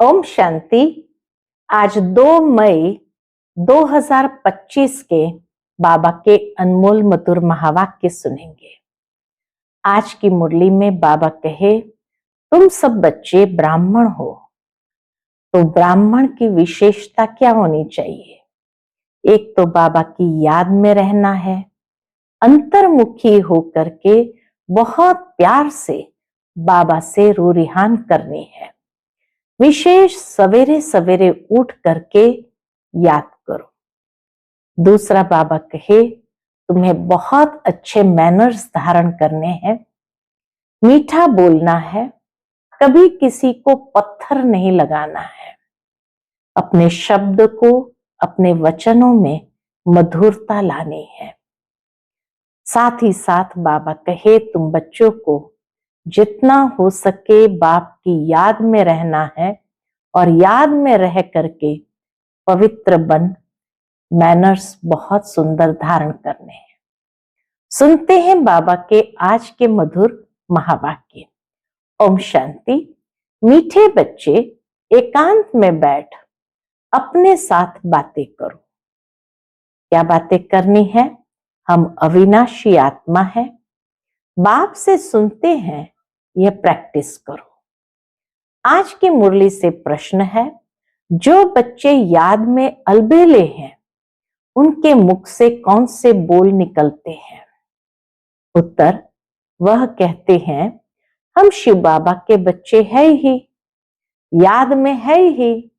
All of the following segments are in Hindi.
ओम शांति। आज 2 मई 2025 के बाबा के अनमोल मधुर महावाक्य सुनेंगे। आज की मुरली में बाबा कहे, तुम सब बच्चे ब्राह्मण हो। तो ब्राह्मण की विशेषता क्या होनी चाहिए? एक तो बाबा की याद में रहना है, अंतर्मुखी होकर के बहुत प्यार से बाबा से रूरिहान करनी है। विशेष सवेरे सवेरे उठ करके याद करो। दूसरा बाबा कहे, तुम्हें बहुत अच्छे मैनर्स धारण करने हैं, मीठा बोलना है, कभी किसी को पत्थर नहीं लगाना है, अपने शब्द को, अपने वचनों में मधुरता लानी है। साथ ही साथ बाबा कहे, तुम बच्चों को जितना हो सके बाप की याद में रहना है और याद में रह करके पवित्र बन मैनर्स बहुत सुंदर धारण करने हैं। सुनते हैं बाबा के आज के मधुर महावाक्य। ओम शांति। मीठे बच्चे, एकांत में बैठ अपने साथ बातें करो। क्या बातें करनी है? हम अविनाशी आत्मा है, बाप से सुनते हैं, यह प्रैक्टिस करो। आज की मुरली से प्रश्न है, जो बच्चे याद में अलबेले हैं उनके मुख से कौन से बोल निकलते हैं? उत्तर, वह कहते हैं, हम शिव बाबा के बच्चे हैं ही, याद में है ही,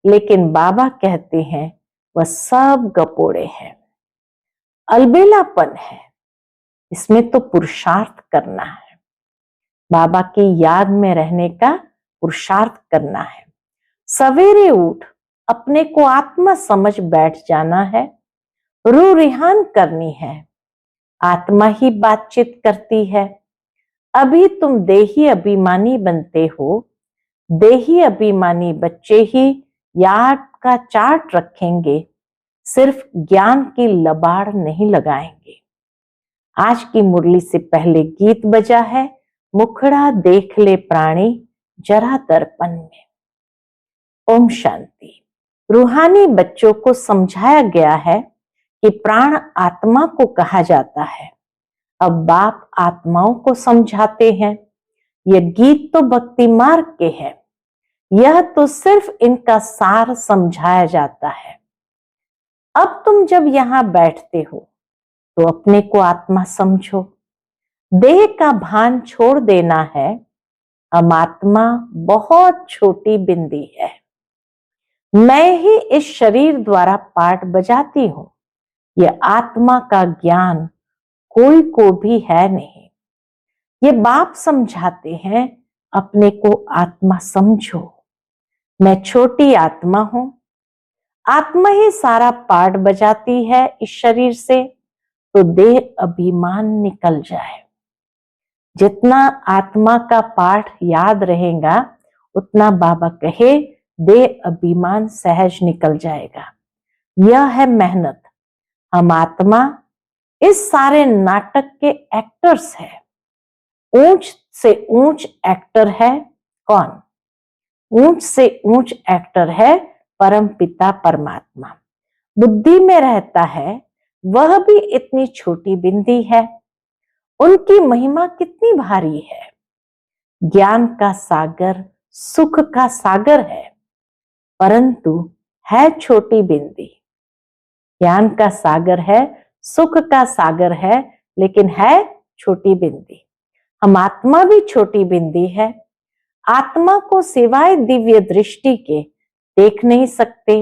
लेकिन बाबा कहते हैं वह सब गपोड़े हैं, अलबेलापन है, इसमें तो पुरुषार्थ करना है। बाबा की याद में रहने का पुरुषार्थ करना है। सवेरे उठ अपने को आत्मा समझ बैठ जाना है, रूरिहान करनी है। आत्मा ही बातचीत करती है। अभी तुम देही अभिमानी बनते हो। देही अभिमानी बच्चे ही याद का चार्ट रखेंगे, सिर्फ ज्ञान की लबाड़ नहीं लगाएंगे। आज की मुरली से पहले गीत बजा है, मुखड़ा देख ले प्राणी जरा दर्पण में। ओम शांति। रूहानी बच्चों को समझाया गया है कि प्राण आत्मा को कहा जाता है। अब बाप आत्माओं को समझाते हैं। यह गीत तो भक्ति मार्ग के है, यह तो सिर्फ इनका सार समझाया जाता है। अब तुम जब यहां बैठते हो तो अपने को आत्मा समझो, देह का भान छोड़ देना है। हम आत्मा बहुत छोटी बिंदी है। मैं ही इस शरीर द्वारा पाठ बजाती हूं। यह आत्मा का ज्ञान कोई को भी है नहीं। ये बाप समझाते हैं, अपने को आत्मा समझो। मैं छोटी आत्मा हूं, आत्मा ही सारा पाठ बजाती है इस शरीर से, तो देह अभिमान निकल जाए। जितना आत्मा का पाठ याद रहेगा उतना बाबा कहे देह अभिमान सहज निकल जाएगा। यह है मेहनत। हम आत्मा इस सारे नाटक के एक्टर्स है। ऊंच से ऊंच एक्टर है कौन? ऊंच से ऊंच एक्टर है परम पिता परमात्मा। बुद्धि में रहता है, वह भी इतनी छोटी बिंदी है। उनकी महिमा कितनी भारी है। ज्ञान का सागर, सुख का सागर है, परंतु है छोटी बिंदी। ज्ञान का सागर है, सुख का सागर है, लेकिन है छोटी बिंदी। हम आत्मा भी छोटी बिंदी है। आत्मा को सिवाय दिव्य दृष्टि के देख नहीं सकते।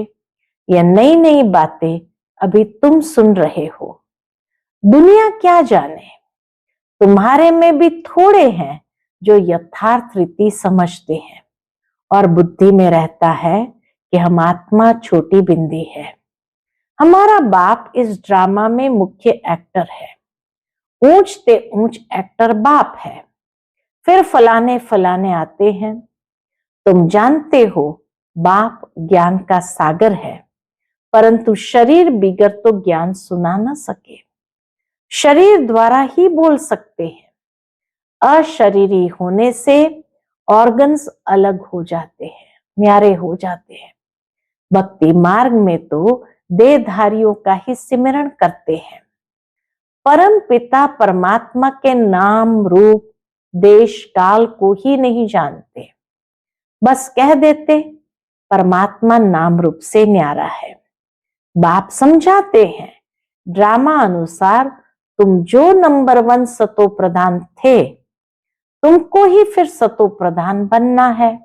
यह नई नई बातें अभी तुम सुन रहे हो। दुनिया क्या जाने, तुम्हारे में भी थोड़े हैं जो यथार्थ रीति समझते हैं और बुद्धि में रहता है कि हम आत्मा छोटी बिंदी है। हमारा बाप इस ड्रामा में मुख्य एक्टर है। ऊंच से ऊंच एक्टर बाप है। फिर फलाने फलाने आते हैं। तुम जानते हो बाप ज्ञान का सागर है, परंतु शरीर बिगर तो ज्ञान सुना ना सके। शरीर द्वारा ही बोल सकते हैं। अशरीरी होने से ऑर्गन्स अलग हो जाते हैं। न्यारे हो जाते हैं। भक्ति मार्ग में तो देहधारियों का ही सिमरण करते हैं, परम पिता परमात्मा के नाम रूप देश काल को ही नहीं जानते। बस कह देते परमात्मा नाम रूप से न्यारा है। बाप समझाते हैं ड्रामा अनुसार तुम जो नंबर 1 सतो प्रधान थे, तुमको ही फिर सतो प्रधान बनना है।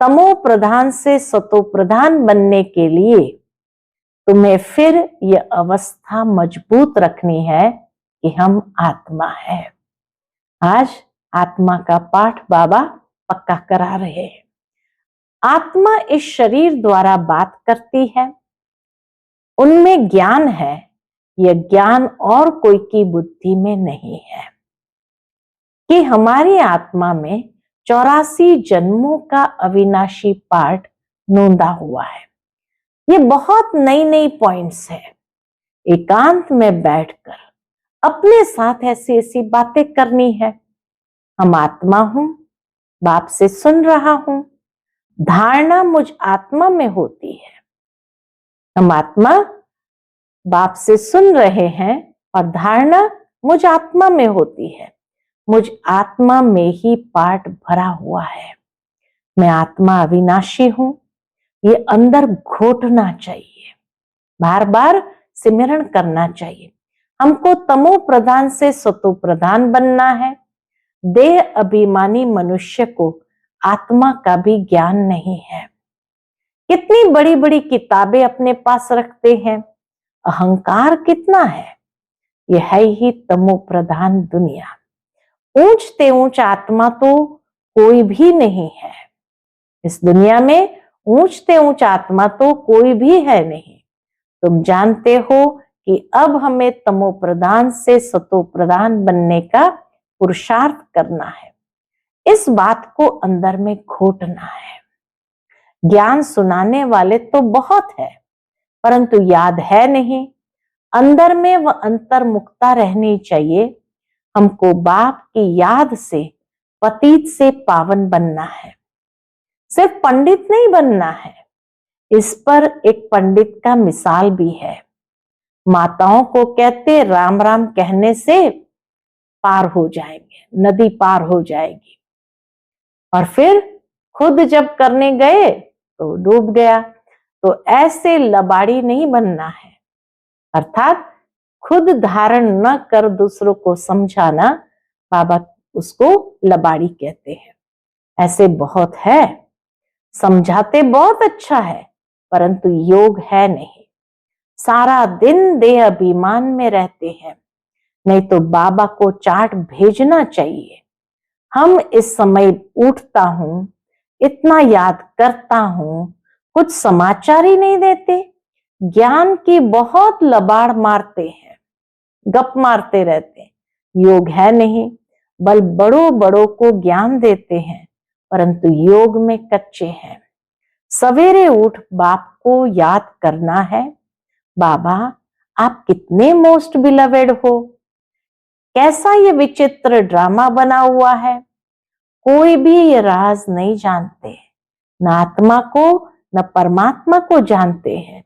तमो प्रधान से सतो प्रधान बनने के लिए तुम्हें फिर यह अवस्था मजबूत रखनी है कि हम आत्मा है। आज आत्मा का पाठ बाबा पक्का करा रहे हैं। आत्मा इस शरीर द्वारा बात करती है, उनमें ज्ञान है, यह ज्ञान और कोई की बुद्धि में नहीं है कि हमारी आत्मा में 84 जन्मों का अविनाशी पाठ नोंदा हुआ है। ये बहुत नई नई पॉइंट्स है। एकांत में बैठकर अपने साथ ऐसी ऐसी बातें करनी है। हम आत्मा हूं, बाप से सुन रहा हूं, धारणा मुझ आत्मा में होती है। हम आत्मा बाप से सुन रहे हैं और धारणा मुझ आत्मा में होती है। मुझ आत्मा में ही पाठ भरा हुआ है। मैं आत्मा अविनाशी हूं, ये अंदर घोटना चाहिए, बार बार सिमरण करना चाहिए। हमको तमो प्रधान से सतो प्रधान बनना है। देह अभिमानी मनुष्य को आत्मा का भी ज्ञान नहीं है। कितनी बड़ी बड़ी किताबें अपने पास रखते हैं, अहंकार कितना है। यह है ही तमो प्रधान दुनिया। ऊंचते ऊंच आत्मा तो कोई भी नहीं है इस दुनिया में। ऊंचते ऊंच आत्मा तो कोई भी है नहीं। तुम जानते हो कि अब हमें तमो प्रधान से सतो प्रधान बनने का पुरुषार्थ करना है। इस बात को अंदर में घोटना है। ज्ञान सुनाने वाले तो बहुत है, परंतु याद है नहीं। अंदर में वह अंतर्मुखता रहनी चाहिए। हमको बाप की याद से पतित से पावन बनना है। सिर्फ पंडित नहीं बनना है। इस पर एक पंडित का मिसाल भी है। माताओं को कहते राम राम कहने से पार हो जाएंगे, नदी पार हो जाएगी, और फिर खुद जब करने गए तो डूब गया। तो ऐसे लबाड़ी नहीं बनना है, अर्थात खुद धारण न कर दूसरों को समझाना, बाबा उसको लबाड़ी कहते हैं। ऐसे बहुत है, समझाते बहुत अच्छा है, परंतु योग है नहीं। सारा दिन देह अभिमान में रहते हैं। नहीं तो बाबा को चार्ट भेजना चाहिए। हम इस समय उठता हूं, इतना याद करता हूं, कुछ समाचार ही नहीं देते। ज्ञान की बहुत लबाड़ मारते हैं, गप मारते रहते हैं। योग है नहीं, बल बड़ों बड़ों को ज्ञान देते हैं, परंतु योग में कच्चे हैं। सवेरे उठ बाप को याद करना है। बाबा आप कितने मोस्ट बिलवेड हो। कैसा ये विचित्र ड्रामा बना हुआ है। कोई भी ये राज नहीं जानते, न आत्मा को न परमात्मा को जानते हैं।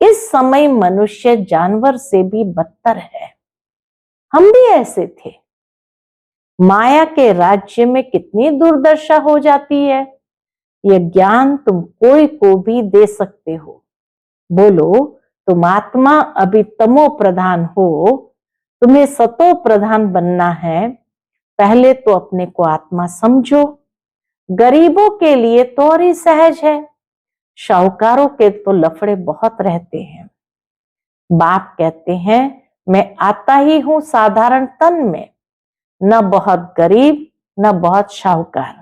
इस समय मनुष्य जानवर से भी बदतर है। हम भी ऐसे थे। माया के राज्य में कितनी दुर्दशा हो जाती है। यह ज्ञान तुम कोई को भी दे सकते हो। बोलो तुम आत्मा अभी तमो प्रधान हो, तुम्हें सतो प्रधान बनना है। पहले तो अपने को आत्मा समझो। गरीबों के लिए तो और ही सहज है, शाहूकारों के तो लफड़े बहुत रहते हैं। बाप कहते हैं मैं आता ही हूं साधारण तन में, न बहुत गरीब न बहुत शाहूकार।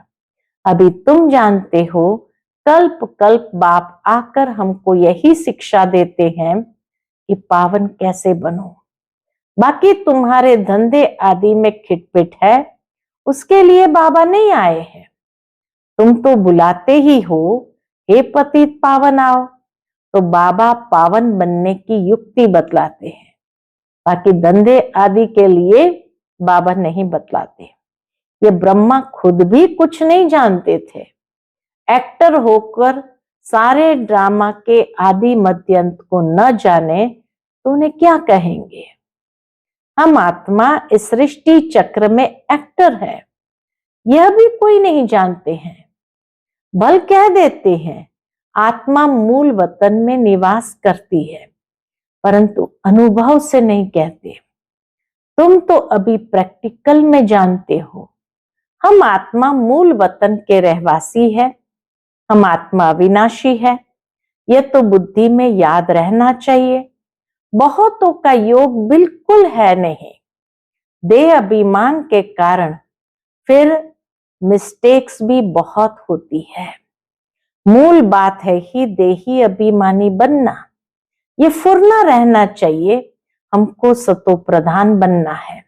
अभी तुम जानते हो, कल्प कल्प बाप आकर हमको यही शिक्षा देते हैं कि पावन कैसे बनो। बाकी तुम्हारे धंधे आदि में खिटपिट है, उसके लिए बाबा नहीं आए हैं। तुम तो बुलाते ही हो, हे पतित पावन आओ, तो बाबा पावन बनने की युक्ति बतलाते हैं। बाकी धंधे आदि के लिए बाबा नहीं बतलाते। ये ब्रह्मा खुद भी कुछ नहीं जानते थे। एक्टर होकर सारे ड्रामा के आदि मध्य अंत को न जाने तो उन्हें क्या कहेंगे। हम आत्मा इस सृष्टि चक्र में एक्टर है, यह भी कोई नहीं जानते हैं। बल कह देते हैं आत्मा मूल वतन में निवास करती है, परंतु अनुभव से नहीं कहते। तुम तो अभी प्रैक्टिकल में जानते हो, हम आत्मा मूल वतन के रहवासी है, हम आत्मा अविनाशी है। यह तो बुद्धि में याद रहना चाहिए। बहुतों का योग बिल्कुल है नहीं। देह अभिमान के कारण फिर मिस्टेक्स भी बहुत होती है। मूल बात है ही देही अभिमानी बनना। ये फुरना रहना चाहिए। हमको सतो प्रधान बनना है।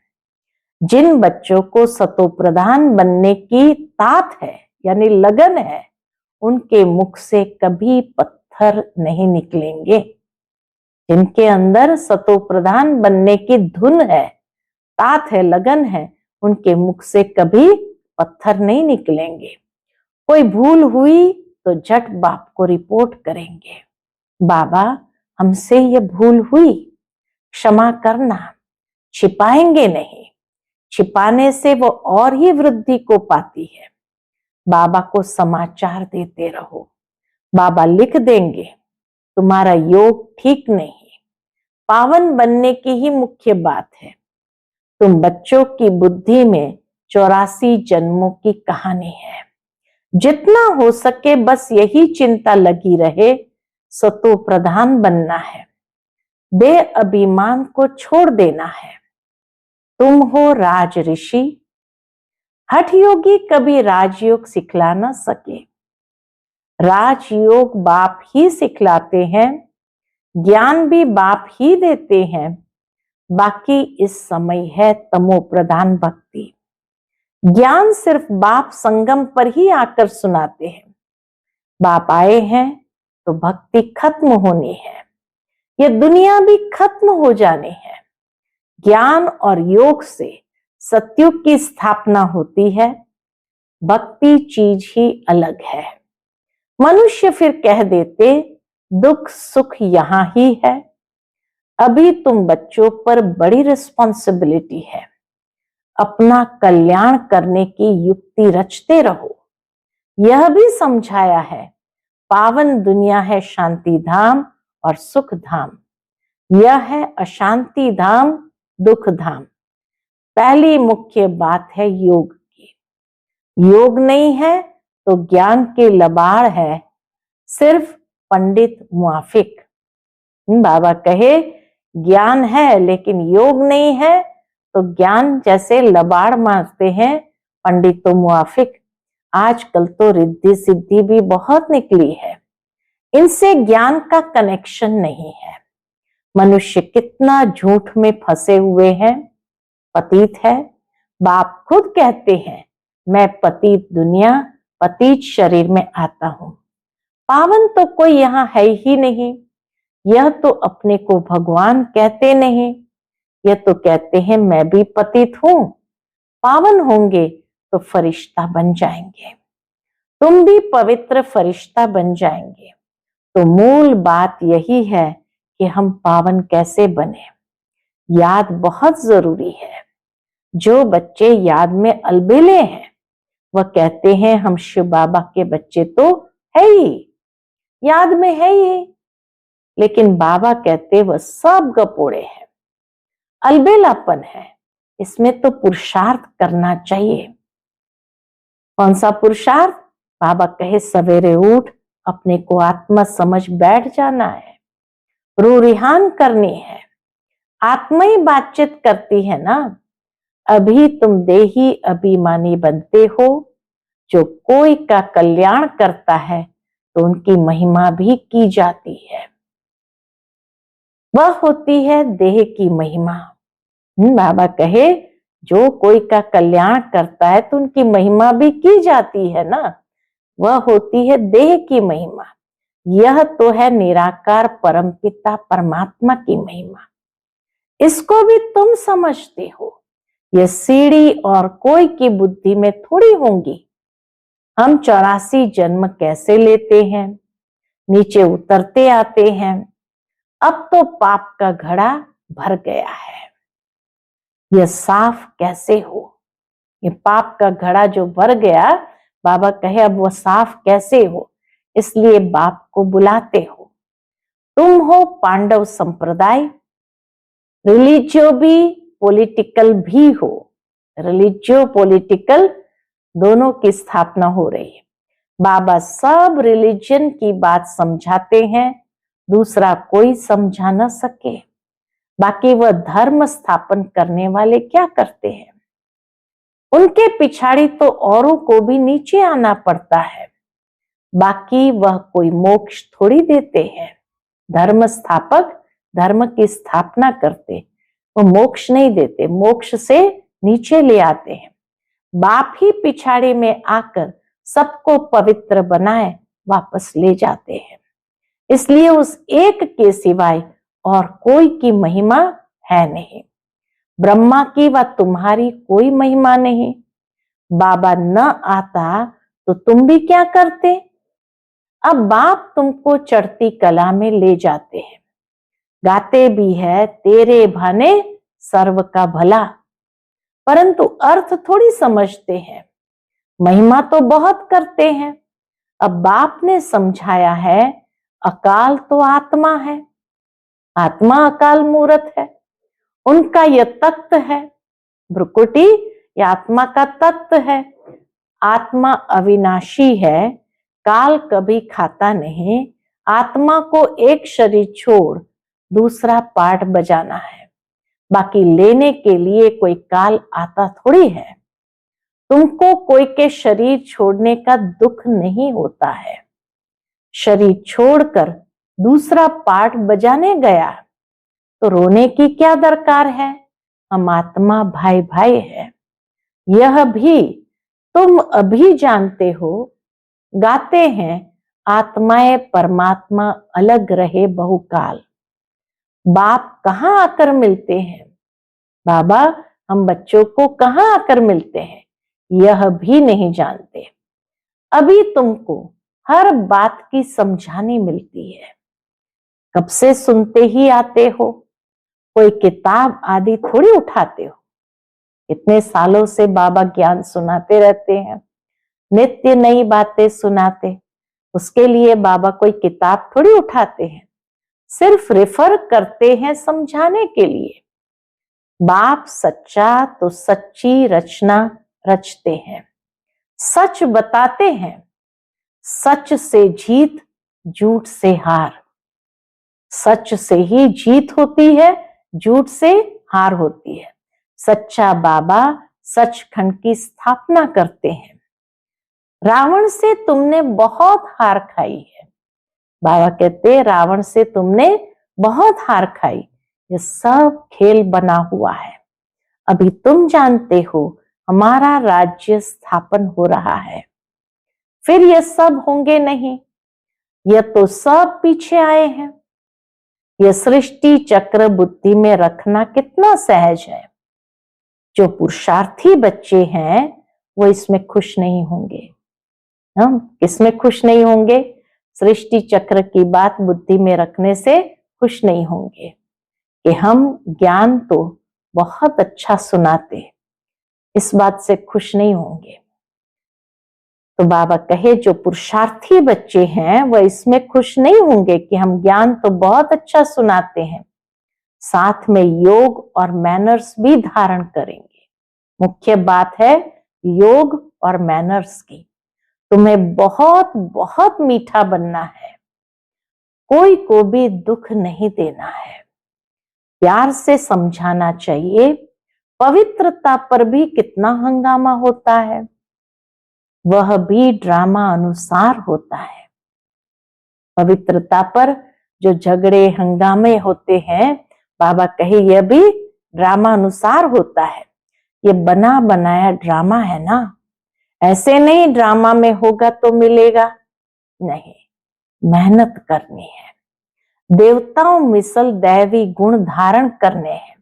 जिन बच्चों को सतो प्रधान बनने की तात है यानी लगन है, उनके मुख से कभी पत्थर नहीं निकलेंगे। जिनके अंदर सतो प्रधान बनने की धुन है, तात है, लगन है, उनके मुख से कभी पत्थर नहीं निकलेंगे। कोई भूल हुई तो झट बाप को रिपोर्ट करेंगे, बाबा हमसे ये भूल हुई, क्षमा करना। छिपाएंगे नहीं, छिपाने से वो और ही वृद्धि को पाती है। बाबा को समाचार देते रहो, बाबा लिख देंगे तुम्हारा योग ठीक नहीं। पावन बनने की ही मुख्य बात है। तुम बच्चों की बुद्धि में 84 जन्मों की कहानी है। जितना हो सके बस यही चिंता लगी रहे, सतो प्रधान बनना है। देह अभिमान को छोड़ देना है। तुम हो राज ऋषि। हठ योगी कभी राजयोग सिखला न सके। राजयोग बाप ही सिखलाते हैं, ज्ञान भी बाप ही देते हैं। बाकी इस समय है तमो प्रधान भक्ति। ज्ञान सिर्फ बाप संगम पर ही आकर सुनाते हैं। बाप आए हैं तो भक्ति खत्म होनी है, ये दुनिया भी खत्म हो जानी है। ज्ञान और योग से सत्युग की स्थापना होती है। भक्ति चीज ही अलग है। मनुष्य फिर कह देते दुख सुख यहां ही है। अभी तुम बच्चों पर बड़ी रिस्पॉन्सिबिलिटी है। अपना कल्याण करने की युक्ति रचते रहो। यह भी समझाया है पावन दुनिया है शांति धाम और सुख धाम, यह है अशांति धाम दुख धाम। पहली मुख्य बात है योग की। योग नहीं है तो ज्ञान के लबाड़ है, सिर्फ पंडित मुआफिक। बाबा कहे ज्ञान है लेकिन योग नहीं है तो ज्ञान जैसे लबाड़ मारते हैं पंडित तो मुआफिक। आजकल तो रिद्धि सिद्धि भी बहुत निकली है, इनसे ज्ञान का कनेक्शन नहीं है। मनुष्य कितना झूठ में फंसे हुए हैं, पतित है। बाप खुद कहते हैं मैं पतित दुनिया पतित शरीर में आता हूं। पावन तो कोई यहां है ही नहीं। यह तो अपने को भगवान कहते नहीं, यह तो कहते हैं मैं भी पतित हूं। पावन होंगे तो फरिश्ता बन जाएंगे, तुम भी पवित्र फरिश्ता बन जाएंगे। तो मूल बात यही है कि हम पावन कैसे बने। याद बहुत जरूरी है। जो बच्चे याद में अलबेले हैं वह कहते हैं हम शिव बाबा के बच्चे तो है ही, याद में है ही, लेकिन बाबा कहते वह सब गपोड़े हैं, अलबेलापन है। इसमें तो पुरुषार्थ करना चाहिए। कौन सा पुरुषार्थ? बाबा कहे सवेरे उठ अपने को आत्मा समझ बैठ जाना है, रू रिहान करनी है। आत्मा ही बातचीत करती है ना। अभी तुम देही अभिमानी बनते हो। जो कोई का कल्याण करता है तो उनकी महिमा भी की जाती है, वह होती है देह की महिमा। बाबा कहे जो कोई का कल्याण करता है तो उनकी महिमा भी की जाती है ना, वह होती है देह की महिमा। यह तो है निराकार परमपिता परमात्मा की महिमा। इसको भी तुम समझते हो। यह सीढ़ी और कोई की बुद्धि में थोड़ी होंगी। हम 84 जन्म कैसे लेते हैं, नीचे उतरते आते हैं। अब तो पाप का घड़ा भर गया है, यह साफ कैसे हो। ये पाप का घड़ा जो भर गया, बाबा कहे अब वह साफ कैसे हो। इसलिए बाप को बुलाते हो। तुम हो पांडव संप्रदाय, रिलीजियो भी पॉलिटिकल भी हो। रिलीजियो पॉलिटिकल दोनों की स्थापना हो रही है। बाबा सब रिलीजन की बात समझाते हैं, दूसरा कोई समझा न सके। बाकी वह धर्म स्थापन करने वाले क्या करते हैं, उनके पिछाड़ी तो औरों को भी नीचे आना पड़ता है। बाकी वह कोई मोक्ष थोड़ी देते हैं। धर्म स्थापक धर्म की स्थापना करते, वो मोक्ष नहीं देते, मोक्ष से नीचे ले आते हैं। बाप ही पिछाड़ी में आकर सबको पवित्र बनाए वापस ले जाते हैं। इसलिए उस एक के सिवाय और कोई की महिमा है नहीं। ब्रह्मा की व तुम्हारी कोई महिमा नहीं। बाबा न आता तो तुम भी क्या करते। अब बाप तुमको चढ़ती कला में ले जाते हैं, गाते भी है तेरे भाने सर्व का भला, परंतु अर्थ थोड़ी समझते हैं। महिमा तो बहुत करते हैं। अब बाप ने समझाया है, अकाल तो आत्मा है, आत्मा अकाल मूर्त है, उनका यह तत्व है। भ्रुकुटी यह आत्मा का तत्व है। आत्मा अविनाशी है, काल कभी खाता नहीं। आत्मा को एक शरीर छोड़ दूसरा पाठ बजाना है, बाकी लेने के लिए कोई काल आता थोड़ी है। तुमको कोई के शरीर छोड़ने का दुख नहीं होता है। शरीर छोड़कर दूसरा पाठ बजाने गया तो रोने की क्या दरकार है। हम आत्मा भाई भाई है, यह भी तुम अभी जानते हो। गाते हैं आत्माएं परमात्मा अलग रहे बहुकाल। बाप कहाँ आकर मिलते हैं, बाबा हम बच्चों को कहाँ आकर मिलते हैं, यह भी नहीं जानते। अभी तुमको हर बात की समझानी मिलती है। कब से सुनते ही आते हो, कोई किताब आदि थोड़ी उठाते हो। इतने सालों से बाबा ज्ञान सुनाते रहते हैं, नित्य नई बातें सुनाते। उसके लिए बाबा कोई किताब थोड़ी उठाते हैं, सिर्फ रेफर करते हैं समझाने के लिए। बाप सच्चा तो सच्ची रचना रचते हैं, सच बताते हैं। सच से जीत, झूठ से हार। सच से ही जीत होती है, झूठ से हार होती है। सच्चा बाबा सचखंड की स्थापना करते हैं। रावण से तुमने बहुत हार खाई है। बाबा कहते रावण से तुमने बहुत हार खाई। ये सब खेल बना हुआ है। अभी तुम जानते हो हमारा राज्य स्थापन हो रहा है, फिर ये सब होंगे नहीं। यह तो सब पीछे आए हैं। यह सृष्टि चक्र बुद्धि में रखना कितना सहज है। जो पुरुषार्थी बच्चे हैं वो इसमें खुश नहीं होंगे। हम किसमें खुश नहीं होंगे, सृष्टि चक्र की बात बुद्धि में रखने से खुश नहीं होंगे कि हम ज्ञान तो बहुत अच्छा सुनाते, इस बात से खुश नहीं होंगे। तो बाबा कहे जो पुरुषार्थी बच्चे हैं वह इसमें खुश नहीं होंगे कि हम ज्ञान तो बहुत अच्छा सुनाते हैं, साथ में योग और मैनर्स भी धारण करेंगे। मुख्य बात है योग और मैनर्स की। तुम्हें बहुत बहुत मीठा बनना है, कोई को भी दुख नहीं देना है, प्यार से समझाना चाहिए। पवित्रता पर भी कितना हंगामा होता है, वह भी ड्रामा अनुसार होता है। पवित्रता पर जो झगड़े हंगामे होते हैं, बाबा कहे यह भी ड्रामा अनुसार होता है। ये बना बनाया ड्रामा है ना, ऐसे नहीं ड्रामा में होगा तो मिलेगा, नहीं, मेहनत करनी है। देवताओं मिसल दैवी गुण धारण करने हैं,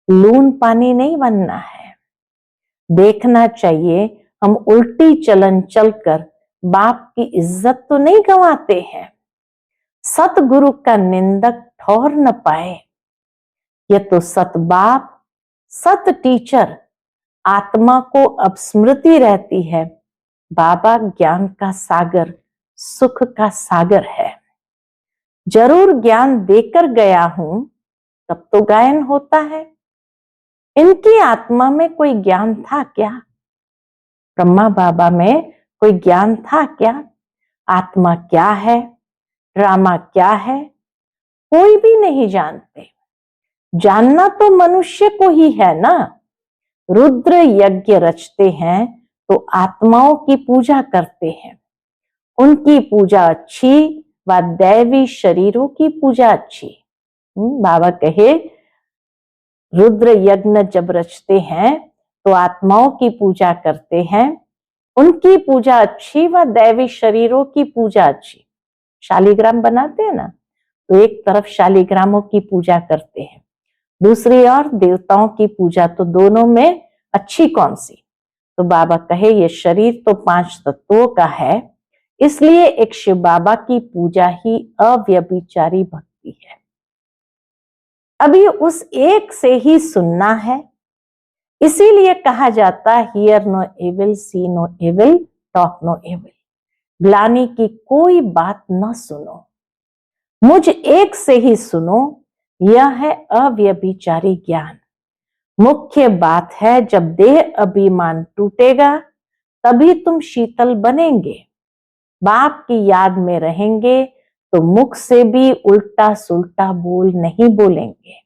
लून पानी नहीं बनना है। देखना चाहिए हम उल्टी चलन चलकर बाप की इज्जत तो नहीं गंवाते हैं। सतगुरु का निंदक ठौर न पाए। ये तो सत बाप, सत टीचर, आत्मा को अब स्मृति रहती है। बाबा ज्ञान का सागर, सुख का सागर है। जरूर ज्ञान देकर गया हूं, तब तो गायन होता है। इनकी आत्मा में कोई ज्ञान था क्या? ब्रह्मा बाबा में कोई ज्ञान था क्या? आत्मा क्या है, ड्रामा क्या है, कोई भी नहीं जानते। जानना तो मनुष्य को ही है ना। रुद्र यज्ञ रचते हैं तो आत्माओं की पूजा करते हैं। उनकी पूजा अच्छी व दैवी शरीरों की पूजा अच्छी। बाबा कहे रुद्र यज्ञ जब रचते हैं तो आत्माओं की पूजा करते हैं, उनकी पूजा अच्छी व दैवी शरीरों की पूजा अच्छी। शालिग्राम बनाते हैं ना, तो एक तरफ शालिग्रामों की पूजा करते हैं, दूसरी ओर देवताओं की पूजा। तो दोनों में अच्छी कौन सी? तो बाबा कहे ये शरीर तो 5 तत्वों का है, इसलिए एक शिव बाबा की पूजा ही अव्यभिचारी भक्ति है। अभी उस एक से ही सुनना है, इसीलिए कहा जाता hear no evil, see no evil, talk no evil. ग्लानि की कोई बात न सुनो, मुझ एक से ही सुनो। यह है अव्यभिचारी ज्ञान। मुख्य बात है जब देह अभिमान टूटेगा तभी तुम शीतल बनेंगे। बाप की याद में रहेंगे तो मुख से भी उल्टा सुल्टा बोल नहीं बोलेंगे।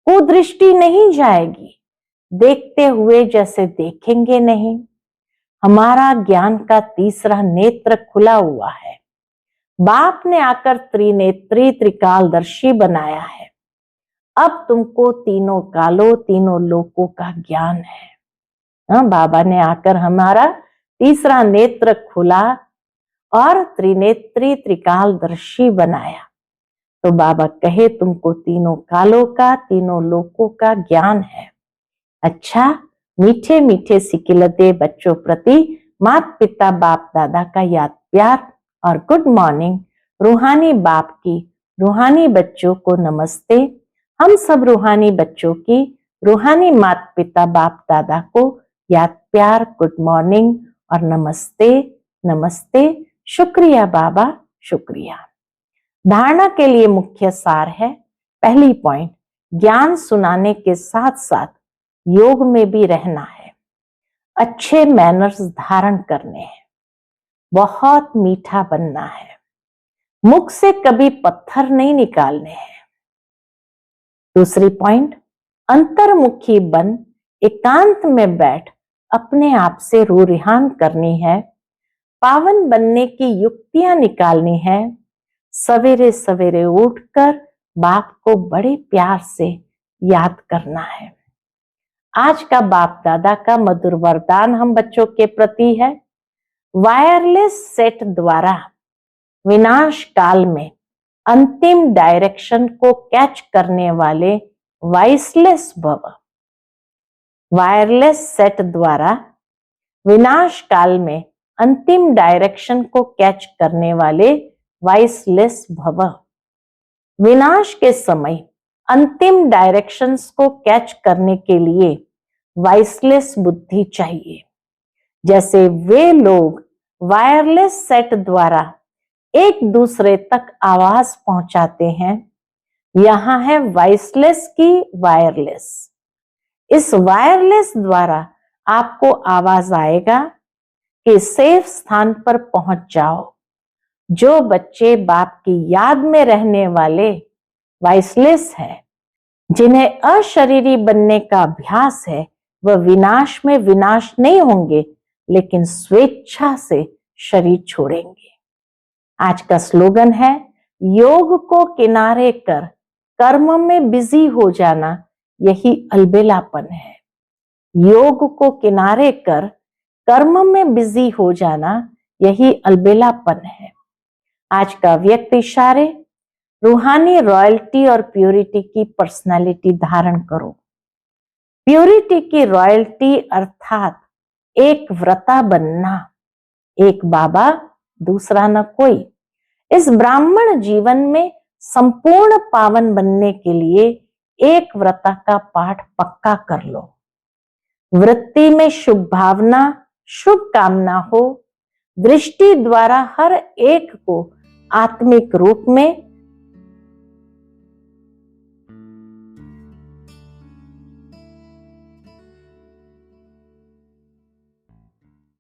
कुदृष्टि नहीं जाएगी, देखते हुए जैसे देखेंगे नहीं। हमारा ज्ञान का तीसरा नेत्र खुला हुआ है। बाप ने आकर त्रिनेत्री त्रिकालदर्शी बनाया है। अब तुमको तीनों कालों तीनों लोकों का ज्ञान है। बाबा ने आकर हमारा तीसरा नेत्र खुला और त्रिनेत्री त्रिकालदर्शी बनाया। तो बाबा कहे तुमको तीनों कालों का तीनों लोकों का ज्ञान है। अच्छा, मीठे मीठे सिकिलते बच्चों प्रति माता पिता बाप दादा का याद प्यार और गुड मॉर्निंग। रूहानी बाप की रूहानी बच्चों को नमस्ते। हम सब रूहानी बच्चों की रूहानी माता पिता बाप दादा को याद प्यार, गुड मॉर्निंग और नमस्ते नमस्ते। शुक्रिया बाबा, शुक्रिया। धारणा के लिए मुख्य सार है, पहली पॉइंट, ज्ञान सुनाने के साथ साथ योग में भी रहना है। अच्छे मैनर्स धारण करने हैं, बहुत मीठा बनना है, मुख से कभी पत्थर नहीं निकालने हैं। दूसरी पॉइंट, अंतर्मुखी बन एकांत में बैठ अपने आप से रूह रिहान करनी है। पावन बनने की युक्तियां निकालनी है। सवेरे सवेरे उठकर बाप को बड़े प्यार से याद करना है। आज का बाप दादा का मधुर वरदान हम बच्चों के प्रति है, वायरलेस सेट द्वारा विनाश काल में अंतिम डायरेक्शन को कैच करने वाले वाइसलेस भव। वायरलेस सेट द्वारा विनाश काल में अंतिम डायरेक्शन को कैच करने वाले वाइसलेस भव। विनाश के समय अंतिम डायरेक्शंस को कैच करने के लिए वाइसलेस बुद्धि चाहिए। जैसे वे लोग वायरलेस सेट द्वारा एक दूसरे तक आवाज पहुंचाते हैं, यहां है वाइसलेस की वायरलेस। इस वायरलेस द्वारा आपको आवाज आएगा कि सेफ स्थान पर पहुंच जाओ। जो बच्चे बाप की याद में रहने वाले वाइसलेस है, जिन्हें अशरीरी बनने का अभ्यास है, वह विनाश में विनाश नहीं होंगे, लेकिन स्वेच्छा से शरीर छोड़ेंगे। आज का स्लोगन है, योग को किनारे कर कर्म में बिजी हो जाना, यही अलबेलापन है। योग को किनारे कर कर्म में बिजी हो जाना, यही अलबेलापन है। आज का व्यक्ति इशारे, रूहानी रॉयल्टी और प्योरिटी की पर्सनालिटी धारण करो। प्योरिटी की रॉयल्टी अर्थात एक व्रता बनना, एक बाबा दूसरा न कोई। इस ब्राह्मण जीवन में संपूर्ण पावन बनने के लिए एक व्रता का पाठ पक्का कर लो। वृत्ति में शुभ भावना, शुभ कामना हो, दृष्टि द्वारा हर एक को आत्मिक रूप में